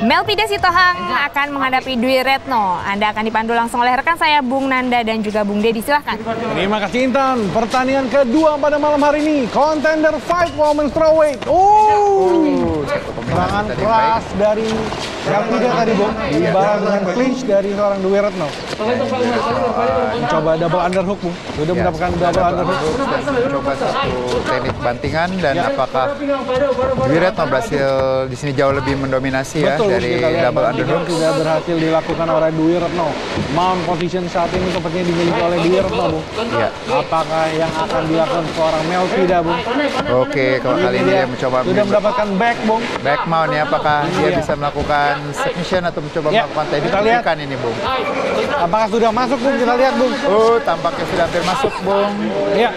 Melpida Sitohang akan menghadapi Dwi Retno. Anda akan dipandu langsung oleh rekan saya Bung Nanda dan juga Bung Dedi. Silahkan. Terima kasih Intan. Pertandingan kedua pada malam hari ini. Contender fight women's strawweight. Serangan keras dari Melpida tadi, Bung. Dibalas dengan clinch dari seorang Dwi Retno. Mencoba double underhook, Bung. Sudah mendapatkan double underhook. Coba satu teknik bantingan dan apakah Dwi Retno berhasil di sini jauh lebih mendominasi ya. Betul, dari double underhook sudah berhasil dilakukan oleh Dwi Retno. Mount position saat ini sepertinya dimiliki oleh Dwi Retno, Bung. Iya. Apakah yang akan dilakukan seorang Melpida, Bung? Oke, kalau kali ini dia mencoba sudah mendapatkan back, Bung. Back mount ya, apakah dia bisa melakukan submission atau mencoba melakukan teknik pendidikan ini, Bung? Apakah sudah masuk, Bung? Kita lihat, Bung. Tampaknya sudah hampir masuk, Bung. Iya,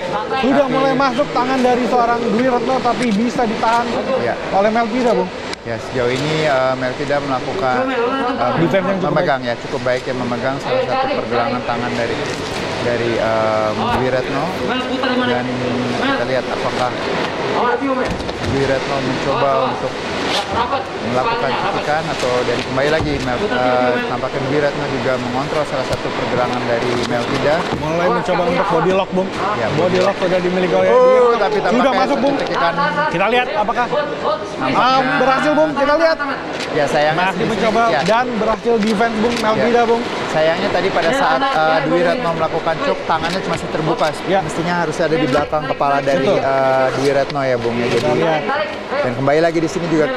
sudah mulai masuk tangan dari seorang Dwi Retno, tapi bisa ditahan oleh Melpida, Bung. Ya, sejauh ini Melpida melakukan defense yang cukup memegang baik. Cukup baik ya, memegang salah satu pergelangan tangan dari Dwi Retno. Dan kita lihat apakah Dwi Retno mencoba untuk melakukan cutikan atau dari kembali lagi tampaknya Dwi Retno juga mengontrol salah satu pergelangan dari Melpida. Mulai mencoba untuk body lock, Bung. Ya, body lock sudah dimiliki oleh tapi sudah masuk, Bung. Kita lihat apakah berhasil, Bung. Kita lihat. Ya, sayangnya masih mencoba dan berhasil defense, Bung. Melpida, Bung. Sayangnya tadi pada saat Dwi Retno melakukan choke, tangannya masih terbuka. Mestinya harus ada di belakang kepala dari Dwi Retno ya, Bung. Ya, jadi dan kembali lagi di sini juga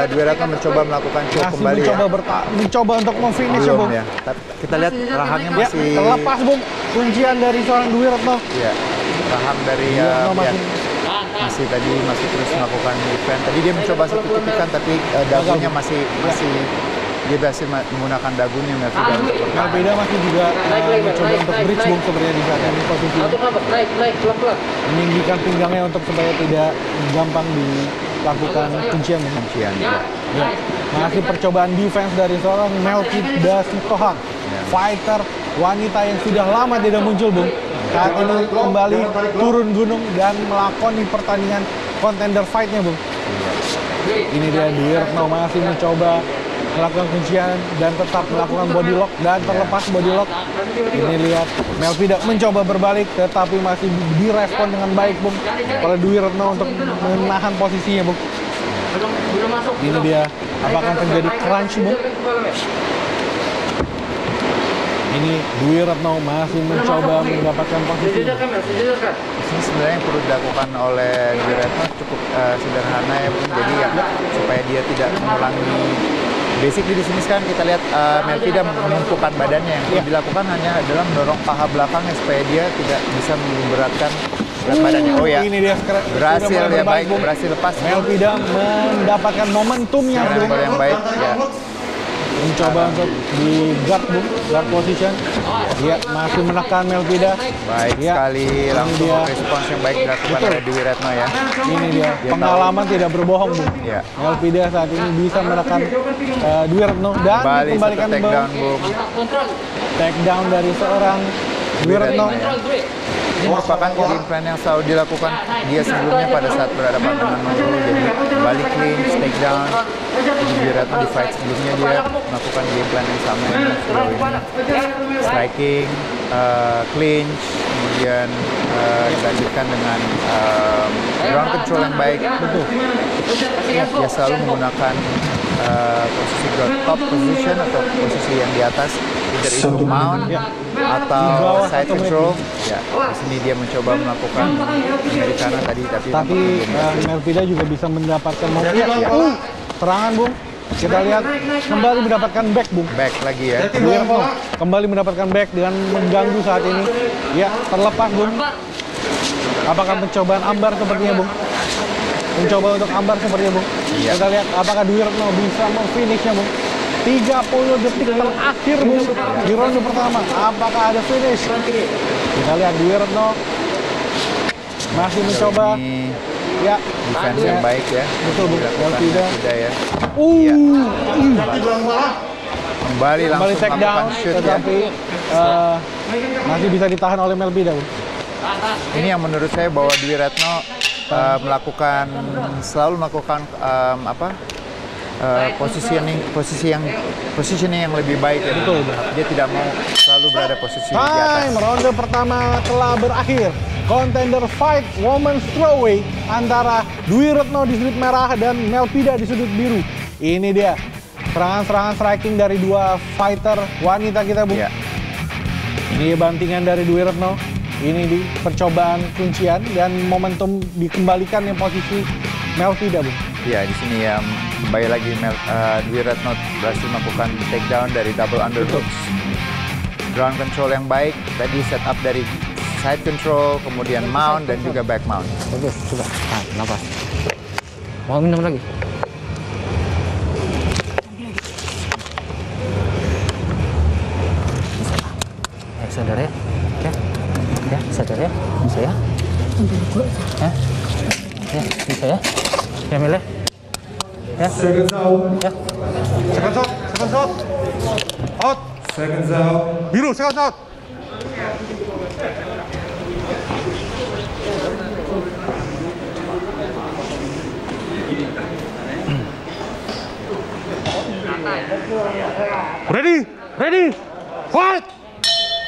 Dwi Retno mencoba melakukan choke kembali mencoba untuk memfinish, Bung. Ya. Kita lihat rahangnya masih terlepas, Bung. Kuncian dari seorang Dwi Retno. Iya. Rahang dari masih terus melakukan defense. Tadi dia mencoba satu cutikan tapi dagunya masih dia berhasil menggunakan dagunya Melpida masih juga mencoba untuk bridge, Bung, sebenarnya di saat ini posisinya. Meninggikan pinggangnya untuk supaya tidak gampang dilakukan kuncian. Ya. Masih percobaan defense dari seorang Melpida Sitohang, fighter wanita yang sudah lama tidak muncul, Bung. Saat ini kembali turun gunung dan melakoni pertandingan contender fight-nya, Bung. Ini dia Dwi Retno masih mencoba melakukan kuncian dan tetap melakukan body lock dan terlepas body lock. Ini lihat Melpida mencoba berbalik tetapi masih direspon dengan baik, Bung, oleh Dwi Retno untuk menahan posisinya, Bung. Ini dia, apakah terjadi crunch, Bung? Ini Dwi Retno masih mencoba mendapatkan posisi. Ini sebenarnya yang perlu dilakukan oleh Dwi Retno cukup sederhana ya, Bung. Jadi ya supaya dia tidak mengulangi basic di sini sekarang kita lihat Melpida menumpukan badannya. Yang perlu dilakukan hanya adalah mendorong paha belakangnya supaya dia tidak bisa memberatkan berat badannya. Oh ya, ini dia berhasil ya, baik, berhasil lepas. Melpida mendapatkan momentumnya, Bung. Yang baik ya. Mencoba untuk di guard, Bung, guard position. Dia masih menekan Melpida. Baik sekali, langsung respons yang baik dilakukan oleh Dwi Retno ya. Ini dia pengalaman tidak berbohong, Bung. Melpida saat ini bisa menekan Dwi Retno dan kembalikan takedown dari seorang Dwi Retno. Ini merupakan game plan yang selalu dilakukan dia sebelumnya pada saat berhadapan dengan Nurul. Jadi balik clinch, takedown. Dwi Retno di fight sebelumnya dia melakukan game plan yang sama dengan sejauh ini. Striking, clinch, kemudian dilanjutkan dengan ground control yang baik. Dia selalu menggunakan posisi top position atau posisi yang di atas, either itu mount atau side control. Ya, di sini dia mencoba melakukan Americana tadi, tapi Melpida juga bisa mendapatkan serangan, Bung. Kita lihat kembali mendapatkan back, Bung. Back lagi ya. Kembali mendapatkan back dengan mengganggu saat ini. Ya, terlepas, Bung. Apakah pencobaan ambar sepertinya, Bung? Mencoba untuk ambar sepertinya, Bung. Kita lihat apakah Dwi Retno bisa memfinishnya, Bung. 30 detik terakhir, Bung, di ronde pertama. Apakah ada finish? Kita lihat Dwi Retno masih mencoba. Ya, defense yang baik ya. Betul, Bung. Melpida ya. Kembali langsung takedown, tetapi masih bisa ditahan oleh Melpida, Bung. Ini yang menurut saya bahwa Dwi Retno selalu melakukan positioning yang lebih baik ya. Betul. Dia tidak mau selalu berada posisi di atas. Time ronde pertama telah berakhir. Contender fight women's strawweight antara Dwi Retno di sudut merah dan Melpida di sudut biru. Ini dia serangan-serangan striking dari dua fighter wanita kita, Bung. Ya. Ini bantingan dari Dwi Retno. Ini di percobaan kuncian dan momentum dikembalikan yang posisi Melpida, Bung. Ya, di sini ya kembali lagi Dwi Retno berhasil melakukan takedown dari double underhooks. Ground control yang baik, tadi setup dari side control, kemudian mount dan juga back mount. Bagus, coba. Nah, nafas. Mau minum lagi? Sadar ya? Ya, sadar ya? Bisa ya? Ya, bisa ya? Ya, Mil ya? Ya? Seconds out. Ya? Seconds out. Seconds out. Out. Seconds out. Biru, seconds out. Ready? Ready? Fight!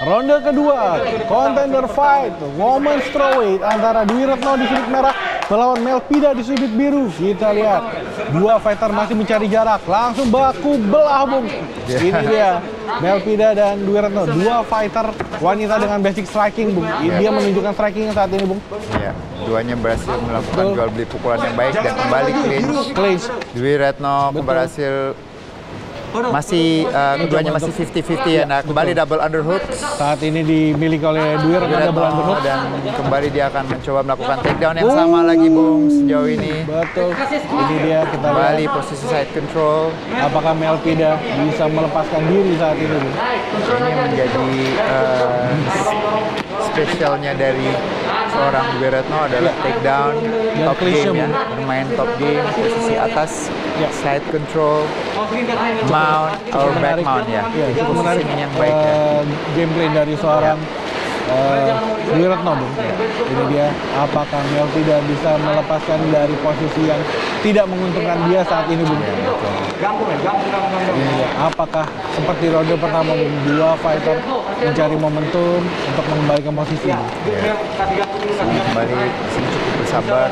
Ronde kedua, contender fight, women's strawweight antara Dwi Retno di sudut merah melawan Melpida di sudut biru. Kita lihat, dua fighter masih mencari jarak, langsung baku belah, Bung. Ini dia, Melpida dan Dwi Retno, dua fighter wanita dengan basic striking, Bung. Dia menunjukkan striking saat ini, Bung. Ya, duanya berhasil melakukan jual beli pukulan yang baik dan kembali clinch. Dwi Retno berhasil keduanya masih 50-50 ya. Nah, kembali double underhook. Saat ini dimiliki oleh Dwi Retno double underhook. Dan kembali dia akan mencoba melakukan takedown yang sama lagi, Bung, sejauh ini. Betul. Ini dia, kita Kembali lihat posisi side control. apakah Melpida bisa melepaskan diri saat ini, Bung. Ini menjadi spesialnya dari seorang Dwi Retno adalah takedown, top game ya. Bermain top game, posisi atas, side control, mount or back mount ya. Itu menarik yang baik ya. gameplay dari seorang Dwi Retno, Bung. Ini dia, apakah Melpida bisa melepaskan dari posisi yang tidak menguntungkan dia saat ini, Bung. Ini dia, apakah seperti ronde pertama, Bung, dua fighter mencari momentum untuk mengembalikan posisi. Kembali sini cukup bersabar.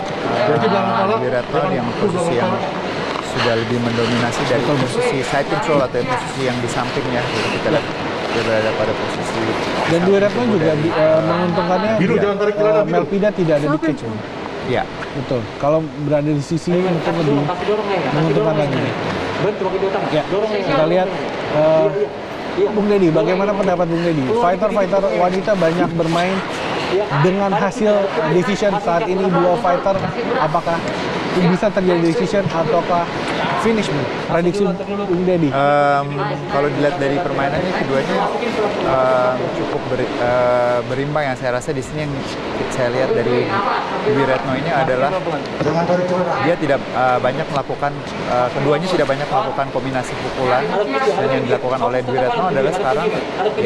Dwi Retno yang posisi yang sudah lebih mendominasi dari posisi side control atau posisi yang di sampingnya. Kita lihat dia berada pada posisi. Dan Dwi Retno juga menguntungkannya Melpida tidak ada di cage. Iya. Betul. Kalau berada di sisi mungkin lebih menguntungkan lagi. Ya, kita lihat Bung Deddy, bagaimana pendapat Bung Deddy? Fighter-fighter wanita banyak bermain dengan hasil decision saat ini, dua fighter, apakah bisa terjadi decision ataukah finish, Bung? Prediksi Bung Deddy? Kalau dilihat dari permainannya keduanya cukup berimbang ya. Saya rasa di sini yang saya lihat dari Dwi Retno ini adalah dia tidak banyak melakukan, keduanya tidak banyak melakukan kombinasi pukulan, dan yang dilakukan oleh Dwi Retno adalah sekarang ya,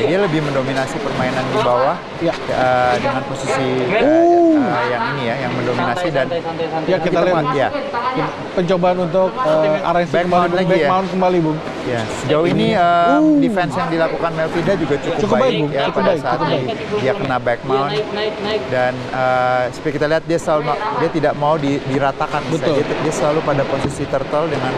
dia lebih mendominasi permainan di bawah dengan posisi yang ini ya, yang mendominasi dan ya kita lihat ya. Pencobaan untuk arrange Back kembali, mount lagi back ya. mount kembali, Bung. Ya, sejauh ini defense yang dilakukan Melpida juga cukup baik, Bung. ya Cukup pada baik, saat cukup baik. dia kena back mount dan seperti kita lihat dia tidak mau diratakan. Betul. Dia selalu pada posisi turtle dengan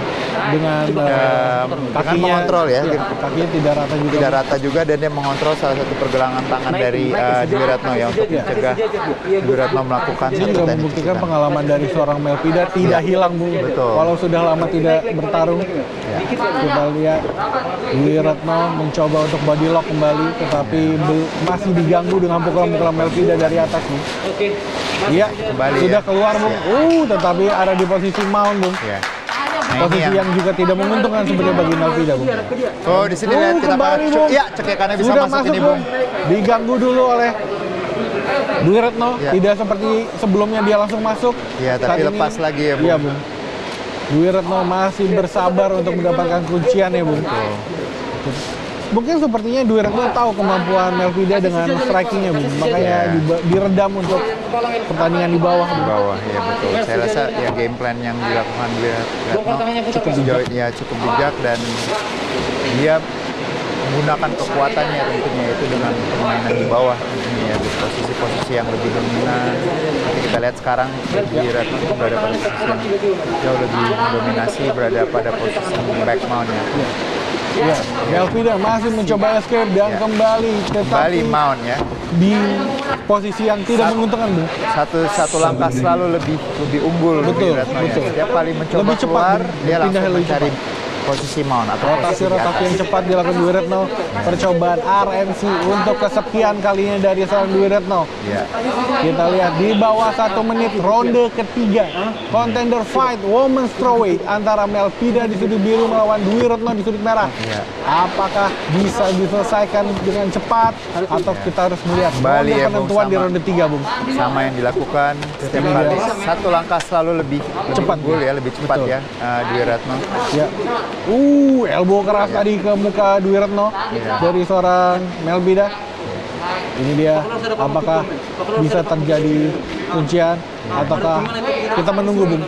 kakinya mengontrol ya. Kakinya tidak rata juga. Tidak rata juga dan dia mengontrol salah satu pergelangan tangan dari Dwi Retno ya untuk mencegah Dwi Retno melakukan Ini satu juga teknik membuktikan pukulan. pengalaman dari seorang Melpida tidak hilang, Bung. Betul. Walau sudah lama tidak bertarung. Kita lihat Dwi Retno mencoba untuk body lock kembali, tetapi masih diganggu dengan pukulan-pukulan Melpida dari atas, Bung. Iya, Kembali sudah ya. keluar, Bung. Tetapi ada di posisi mount, Bung. Ya. Nah, ini Posisi yang juga tidak menguntungkan sebenarnya bagi Melpida, Bung. Oh, di sini lihat kita kembali, Bung. ya cekekannya bisa Sudah masuk ini, Bung. Diganggu dulu oleh Dwi Retno, Ya. tidak seperti sebelumnya dia langsung masuk. Ya, tapi Saat ini- lepas lagi ya, Bung. Iya, Bung. Dwi Retno masih bersabar untuk mendapatkan kuncian ya, Bung. Mungkin sepertinya Dwi Retno tahu kemampuan Melvida dengan strikingnya, Bung. Makanya diredam untuk pertandingan di bawah. Di bawah, ya betul. Saya rasa ya game plan yang dilakukan Dwi Retno cukup bijak dan dia menggunakan kekuatannya tentunya itu dengan permainan di bawah tentunya ya, di posisi-posisi yang lebih dominan. Nanti kita lihat sekarang Dwi Retno berada pada posisi yang jauh lebih dominasi, berada pada posisi back mount ya. Ya, Melvida masih mencoba escape dan kembali mount ya. Di posisi yang tidak menguntungkan, Bu. Satu langkah selalu lebih unggul. Betul, Retno, betul. Ya. Setiap kali mencoba Lebih cepat, keluar, dia pindah langsung lebih mencari posisi mount atau rotasi yang cepat dilakukan Dwi Retno. Percobaan RNC untuk kesekian kalinya dari seorang Dwi Retno. Ya. Kita lihat di bawah 1 menit ronde ketiga contender fight women's strawweight antara Melvida di sudut biru melawan Dwi Retno di sudut merah. Ya. Apakah bisa diselesaikan dengan cepat atau kita harus melihat Kembali ronde ya, penentuan Bung, di ronde 3, Bung? Sama yang dilakukan setiap kali satu langkah selalu lebih Cepat, unggul ya, lebih cepat. Betul. Ya Dwi Retno. Ya. Elbow keras tadi ke muka Dwi Retno dari seorang Melvida. Ini dia, apakah bisa terjadi kuncian ataukah kita menunggu, Bung?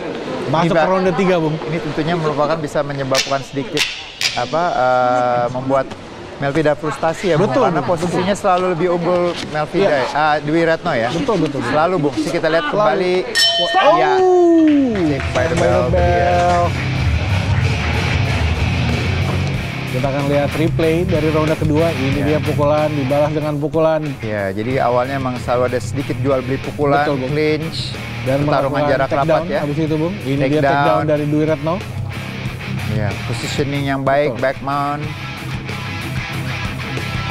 Masuk ke ronde 3, Bung. Ini tentunya merupakan bisa menyebabkan sedikit membuat Melvida frustasi ya, Bung, Betul, karena posisinya selalu lebih unggul Melvida, Dwi Retno ya. Betul. Selalu, Bung. Kita lihat kembali. Ya. Save by the bell. Kita akan lihat replay dari ronde kedua. Ini dia pukulan dibalas dengan pukulan. Ya, jadi awalnya memang selalu ada sedikit jual beli pukulan, Betul, Bung. clinch, Dan pertarungan jarak rapat ya. Habis itu, Bung. Ini Take dia take down down. dari Dwi Retno. Ya, positioning yang baik, Betul. back mount.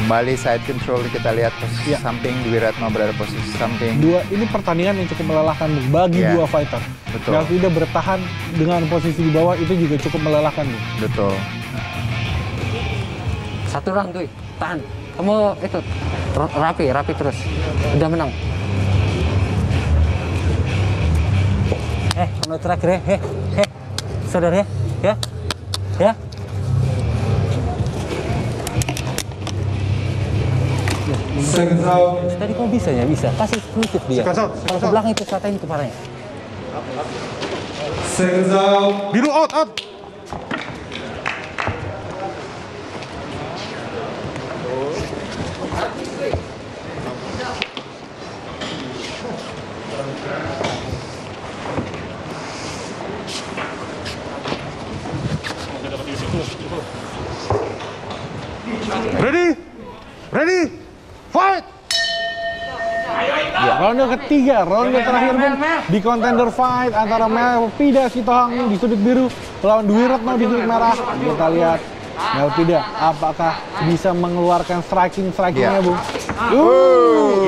Kembali side control, kita lihat posisi samping, Dwi Retno berada posisi samping. Ini pertandingan yang cukup melelahkan, Bung, bagi dua fighter. Betul. Melvida bertahan dengan posisi di bawah itu juga cukup melelahkan, Bung. Betul. Satu round tuh, tahan. Kamu itu rapi terus. Udah menang. Kamu terakhir ya. Sadar ya. Ya. Tadi kamu bisa. Kasih eksklusif dia. Kalau ke belakang itu satain kepalanya. Biru out. Ready, fight! Ya, ronde ketiga, ronde terakhir, Bung, di contender fight antara Melvida Sitohang di sudut biru melawan Dwi Retno di sudut merah. Kita lihat Melvida apakah bisa mengeluarkan strikingnya, Bung.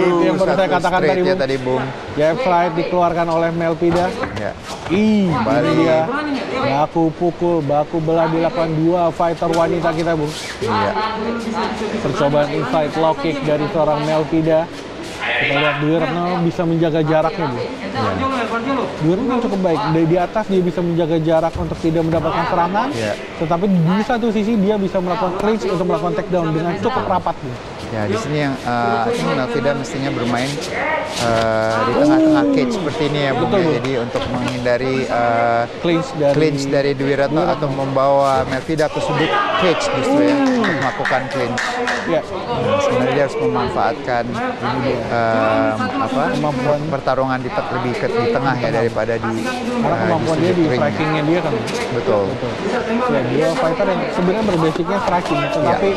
Itu yang baru saya katakan tadi, Bung. Jab strike dikeluarkan oleh Melvida. Ya. Ini dia baku pukul, baku belah dilakukan dua fighter wanita kita, Bung. Iya. Percobaan inside low kick dari seorang Melvida. Kita lihat Dwi Retno bisa menjaga jaraknya, Bu. Dwi Retno cukup baik. Di atas dia bisa menjaga jarak untuk tidak mendapatkan serangan. Tetapi di satu sisi dia bisa melakukan clinch untuk melakukan takedown dengan cukup rapat, Bu. Ya, di sini yang Melvida mestinya bermain di tengah-tengah cage seperti ini ya, Bung. Jadi untuk menghindari clinch dari Dwi Retno atau membawa Melvida ke sudut cage justru ya, untuk melakukan clinch. Sebenarnya dia harus memanfaatkan kemampuan pertarungan lebih di tengah ya daripada di kemampuan dia di strikingnya dia kan. Betul. Ya, dia fighter yang sebenarnya berbasicnya striking, tetapi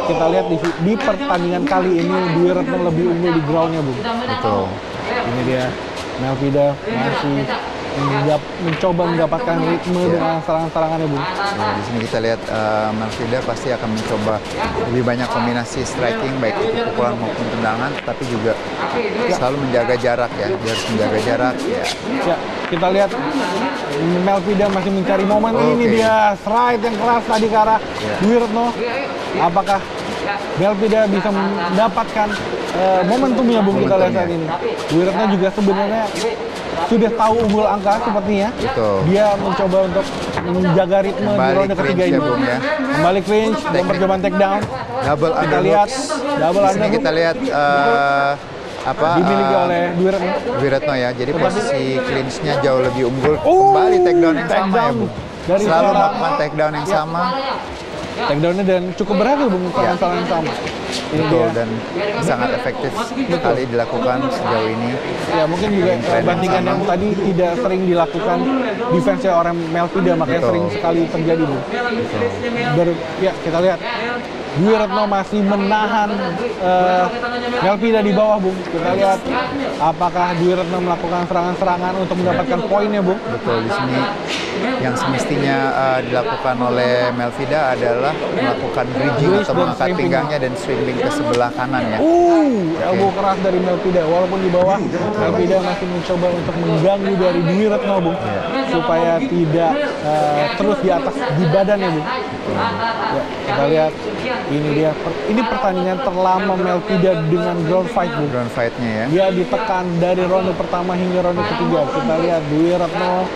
kita lihat di pertandingan kali ini Dwi Retno lebih unggul di groundnya, Bung. Betul. Ini dia Melvida masih mencoba mendapatkan ritme dengan serangan-serangannya, Bung. Ya, di sini kita lihat Melvida pasti akan mencoba lebih banyak kombinasi striking, baik itu pukulan maupun tendangan, tapi juga selalu menjaga jarak ya. Dia harus menjaga jarak. Ya, kita lihat Melvida masih mencari momen. Ini dia strike yang keras tadi ke arah Dwi Retno. Apakah Melvida bisa mendapatkan momentumnya Bung kita lihat saat ini. Dwi Retno juga sebenarnya sudah tahu unggul angka sepertinya. Betul. Dia mencoba untuk menjaga ritme di ronde ketiga ini. Ya. Kembali clinch dan percobaan take down. Double Kita lihat double Di sini underhook kita lihat dimiliki oleh Dwi Retno. Dwi Retno ya. Jadi posisi clinch-nya jauh lebih unggul. Kembali take down yang sama ya, Bung. Dari Selalu seorang- melakukan take down yang sama. Take downnya dan cukup berhasil Bung salah yang sama. Ini Betul, dia. dan sangat efektif sekali dilakukan sejauh ini. Ya mungkin juga bandingan yang tadi tidak sering dilakukan defense-nya orang Melvida, makanya Betul. sering sekali terjadi Bu. Ya kita lihat Dwi Retno masih menahan Melvida di bawah Bung. Kita lihat apakah Dwi Retno melakukan serangan-serangan untuk mendapatkan poinnya Bung. Betul, di sini yang semestinya dilakukan oleh Melvida adalah melakukan bridging Bridge atau dan mengangkat sweeping. pinggangnya dan sweeping ke sebelah kanan ya. Elbow keras dari Melvida. Walaupun di bawah, Melvida masih mencoba untuk mengganggu dari Dwi Retno Bung, supaya tidak terus di atas di badannya Bung. Ya, kita lihat ini dia. Ini pertandingan terlama Melvida dengan ground fight Bung. Ground fight-nya ya. Dia ditekan dari ronde pertama hingga ronde ketiga. Kita lihat Dwi Retno,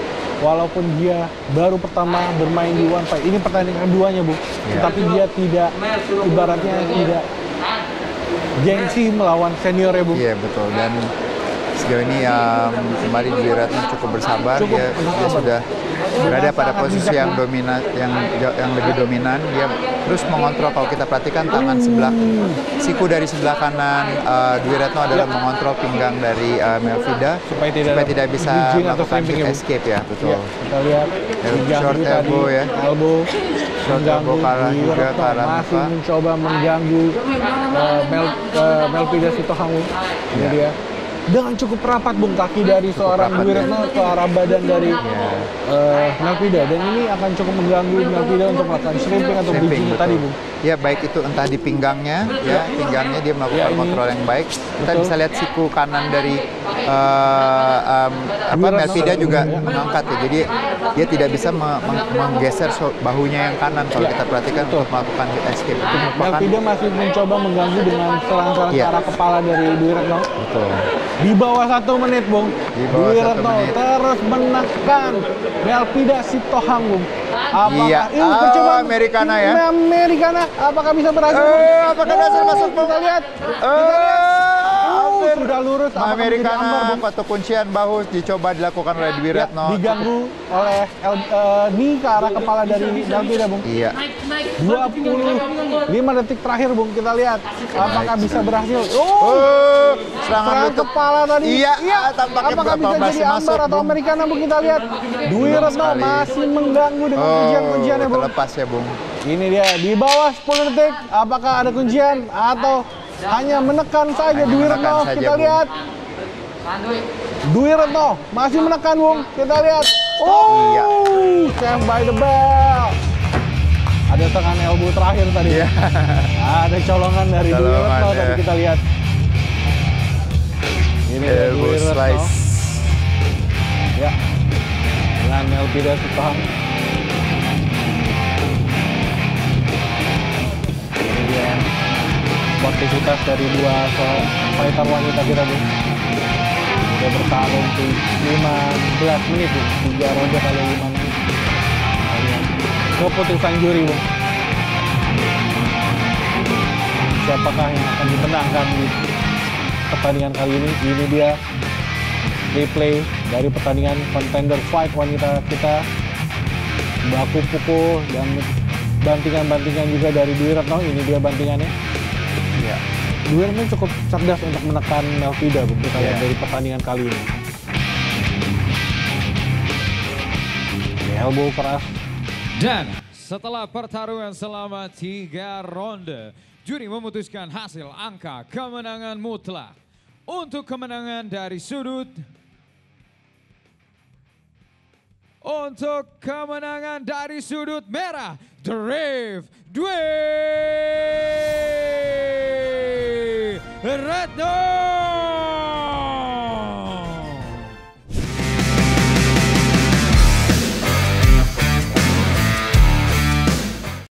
walaupun dia baru pertama bermain di one fight, ini pertandingan keduanya Bu, tetapi dia tidak, ibaratnya tidak gengsi melawan senior ya Bu. Iya betul, dan sejauh ini kembali Dwi Retno cukup bersabar. Dia sudah berada pada posisi yang dominan, yang lebih dominan. Dia terus mengontrol. Kalau kita perhatikan tangan sebelah siku dari sebelah kanan Dwi Retno adalah mengontrol pinggang dari Melvida Supaya tidak bisa bridging atau melakukan flipping kick ya, Bu. escape ya. Betul. Ya, kita lihat Short diganggu tadi, elbow ya. elbow Short elbow ke arah Dwi juga, Retno ke arah masih muka. mencoba mengganggu Melvida Sitohang. Ini Ya. dia. Dengan cukup rapat Bung, kaki dari seorang rapat, Dwi ya. Retno ke arah badan dari Melvida, dan ini akan cukup mengganggu Melvida untuk melakukan shrimping atau Shrimping, bridging betul. tadi Bung. Ya baik itu entah di pinggangnya ya, pinggangnya dia melakukan Ya, ini. kontrol yang baik. Kita Betul. bisa lihat siku kanan dari Dwi Retno. Melvida juga Ya. mengangkat ya. Jadi dia tidak bisa menggeser bahunya yang kanan kalau Ya, kita perhatikan betul. untuk melakukan hit escape. Itu merupakan Melvida masih mencoba mengganggu dengan serangan-serangan ke Ya. arah kepala dari Dwi Retno. betul. Di bawah 1 menit Bung, Di bawah Dwi 1 Retno menit. terus menekan Melvida Sitohang Bung. Apakah Iya. percobaan Americana ya. Americana apakah bisa berhasil? Apakah berhasil masuk, Bung? Kita lihat. Sudah lurus. Apakah menjadi ambar, Americana Bung? atau kuncian bahu dicoba dilakukan oleh Dwi Ya, Retno. diganggu oleh knee ke arah kepala dari Melvida Bung. Iya. 25 detik terakhir Bung, kita lihat apakah bisa berhasil. Serangan Serangan lutut. kepala tadi. Iya, tampaknya apakah bisa masih jadi ambar masuk, atau Bung. Americana Bung, kita lihat. Dwi Retno sekali. masih mengganggu dengan kuncian-kunciannya Bung. terlepas ya Bung. Ini dia di bawah 10 detik. Apakah ada kuncian atau hanya menekan saja Dwi menekan Retno? saja, Kita Bung. lihat. Dwi Retno masih menekan Bung. Kita lihat. Iya. Stand by the bell. Ada serangan elbow terakhir tadi. Iya. Ada colongan dari Dwi Colongan, Retno ya. tadi kita lihat. Ini Elbow Dwi Retno. slice. Ya. Dengan Melvida Sitohang. Ini dia sportivitas dari dua fighter wanita kita Bung. Sudah bertarung di 15 menit Bung. 3 ronde kali 5 menit. Keputusan juri Bung. Siapakah yang akan dimenangkan di pertandingan kali ini? Ini dia replay dari pertandingan contender fight wanita kita. Baku pukul dan bantingan-bantingan juga dari Dwi Retno. Ini dia bantingannya. Iya. Dwi Retno cukup cerdas untuk menekan Melvida Bung, kita lihat Iya. dari pertandingan kali ini. Elbow keras. Dan setelah pertarungan selama 3 ronde, juri memutuskan hasil angka kemenangan mutlak. Untuk kemenangan dari sudut merah, The Rave Dwi Retno.